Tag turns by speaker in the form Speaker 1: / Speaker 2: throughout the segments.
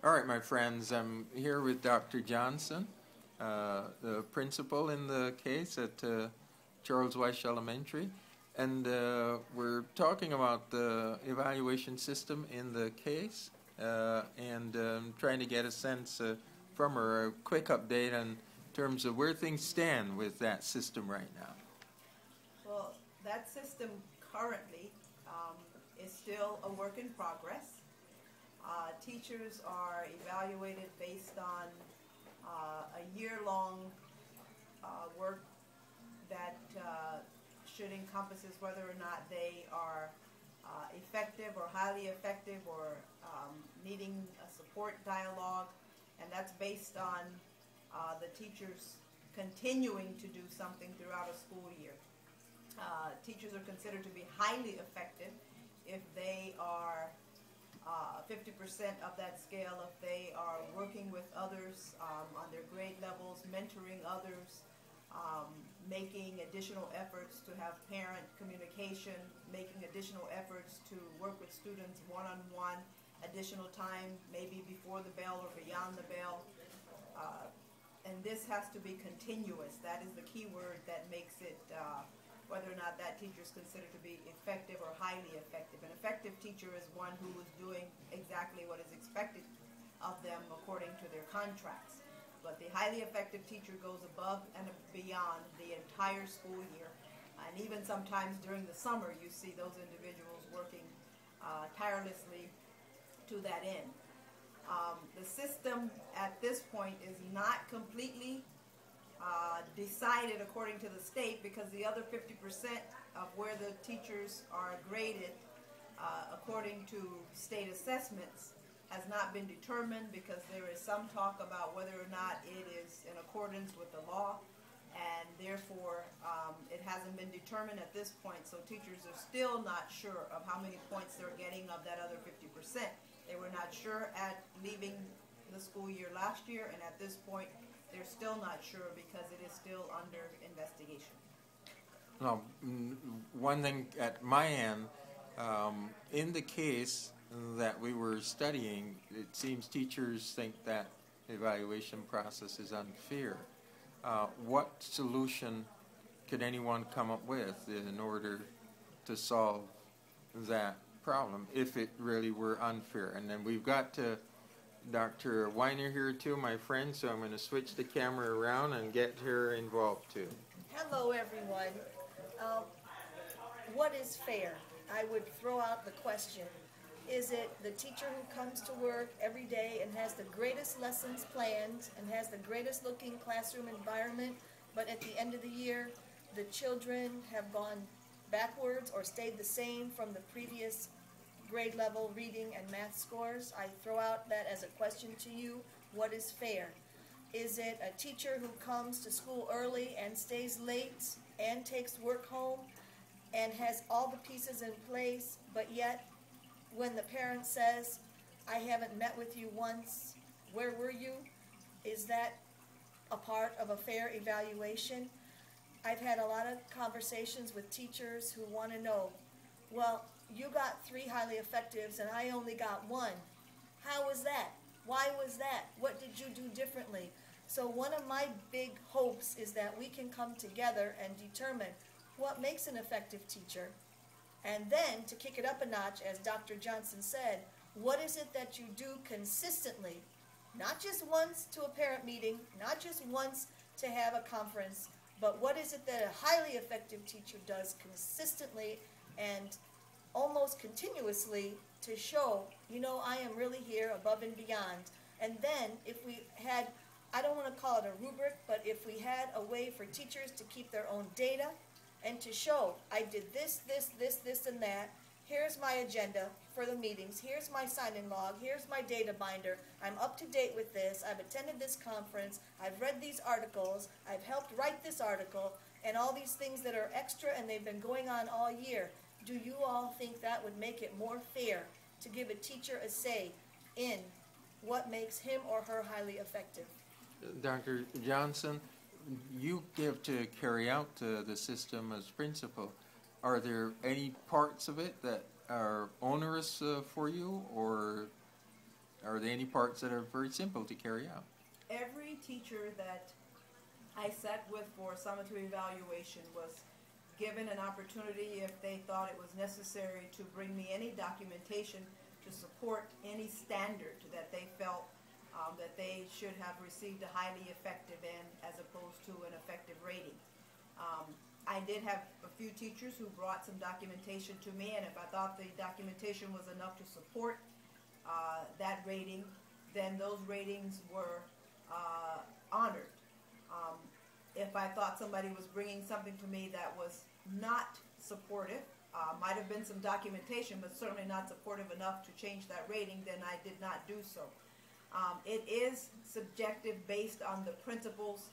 Speaker 1: All right, my friends, I'm here with Dr. Johnson, the principal in the case at Charles Weiss Elementary, and we're talking about the evaluation system in the case and trying to get a sense from her, a quick update in terms of where things stand with that system right now.
Speaker 2: Well, that system currently is still a work in progress. Teachers are evaluated based on a year-long work that should encompasses whether or not they are effective or highly effective or needing a support dialogue, and that's based on the teachers continuing to do something throughout a school year. Teachers are considered to be highly effective if they are 50% of that scale, if they are working with others on their grade levels, mentoring others, making additional efforts to have parent communication, making additional efforts to work with students one-on-one, additional time maybe before the bell or beyond the bell. And this has to be continuous. That is the key word that makes it whether or not that teacher is considered to be effective or highly effective. An effective teacher is one who is doing exactly what is expected of them according to their contracts. But the highly effective teacher goes above and beyond the entire school year. And even sometimes during the summer, you see those individuals working tirelessly to that end. The system at this point is not completely decided according to the state, because the other 50% of where the teachers are graded according to state assessments has not been determined, because there is some talk about whether or not it is in accordance with the law, and therefore it hasn't been determined at this point. So teachers are still not sure of how many points they're getting of that other 50%. They were not sure at leaving the school year last year, and at this point they're still not sure because it is still under investigation.
Speaker 1: Now, one thing at my end, in the case that we were studying, it seems teachers think that evaluation process is unfair. What solution could anyone come up with in order to solve that problem if it really were unfair? And then we've got Dr. Weiner here too, my friend, so I'm going to switch the camera around and get her involved too.
Speaker 3: Hello everyone. What is fair? I would throw out the question. Is it the teacher who comes to work every day and has the greatest lessons planned and has the greatest looking classroom environment, but at the end of the year the children have gone backwards or stayed the same from the previous grade level reading and math scores? I throw out that as a question to you. What is fair? Is it a teacher who comes to school early and stays late and takes work home and has all the pieces in place, but yet when the parent says, I haven't met with you once, where were you? Is that a part of a fair evaluation? I've had a lot of conversations with teachers who want to know, well, you got 3 highly effectives and I only got 1. How was that? Why was that? What did you do differently? So one of my big hopes is that we can come together and determine what makes an effective teacher. And then, to kick it up a notch, as Dr. Johnson said, what is it that you do consistently? Not just once to a parent meeting, not just once to have a conference, but what is it that a highly effective teacher does consistently and almost continuously to show, you know, I am really here above and beyond. And then if we had, I don't want to call it a rubric, but if we had a way for teachers to keep their own data and to show, I did this, and that, here's my agenda for the meetings, here's my sign-in log, here's my data binder, I'm up to date with this, I've attended this conference, I've read these articles, I've helped write this article, and all these things that are extra and they've been going on all year. Do you all think that would make it more fair to give a teacher a say in what makes him or her highly effective?
Speaker 1: Dr. Johnson, you give to carry out the system as principal. Are there any parts of it that are onerous for you, or are there any parts that are very simple to carry out?
Speaker 2: Every teacher that I sat with for summative evaluation was given an opportunity, if they thought it was necessary, to bring me any documentation to support any standard that they felt that they should have received a highly effective in, as opposed to an effective rating. I did have a few teachers who brought some documentation to me, and if I thought the documentation was enough to support that rating, then those ratings were honored. If I thought somebody was bringing something to me that was not supportive, might have been some documentation, but certainly not supportive enough to change that rating, then I did not do so. It is subjective based on the principal's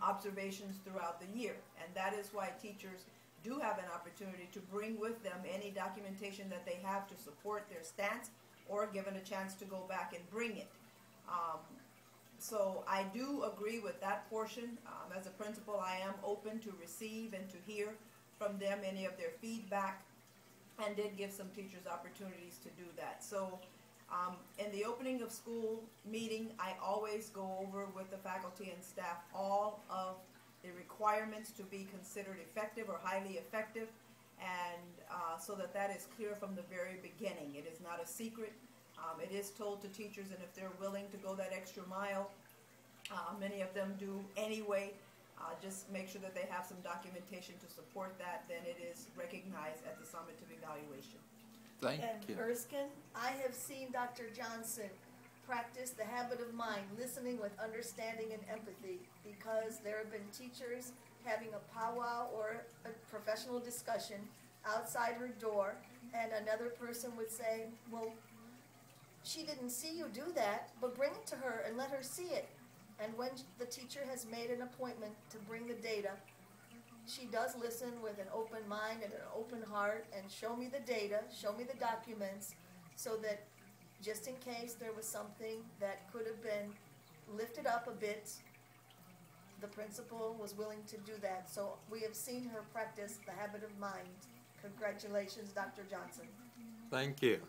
Speaker 2: observations throughout the year, and that is why teachers do have an opportunity to bring with them any documentation that they have to support their stance, or given a chance to go back and bring it. So I do agree with that portion. As a principal, I am open to receive and to hear from them any of their feedback, and did give some teachers opportunities to do that. So in the opening of school meeting, I always go over with the faculty and staff all of the requirements to be considered effective or highly effective, and so that that is clear from the very beginning. It is not a secret. It is told to teachers, and if they're willing to go that extra mile, many of them do anyway. Just make sure that they have some documentation to support that, then it is recognized at the summative evaluation.
Speaker 1: Thank
Speaker 3: And
Speaker 1: you.
Speaker 3: Erskine, I have seen Dr. Johnson practice the habit of mind, listening with understanding and empathy, because there have been teachers having a powwow or a professional discussion outside her door, and another person would say, well, she didn't see you do that, but bring it to her and let her see it. And when the teacher has made an appointment to bring the data, she does listen with an open mind and an open heart, and show me the data, show me the documents, so that just in case there was something that could have been lifted up a bit, the principal was willing to do that. So we have seen her practice the habit of mind. Congratulations, Dr. Johnson.
Speaker 1: Thank you.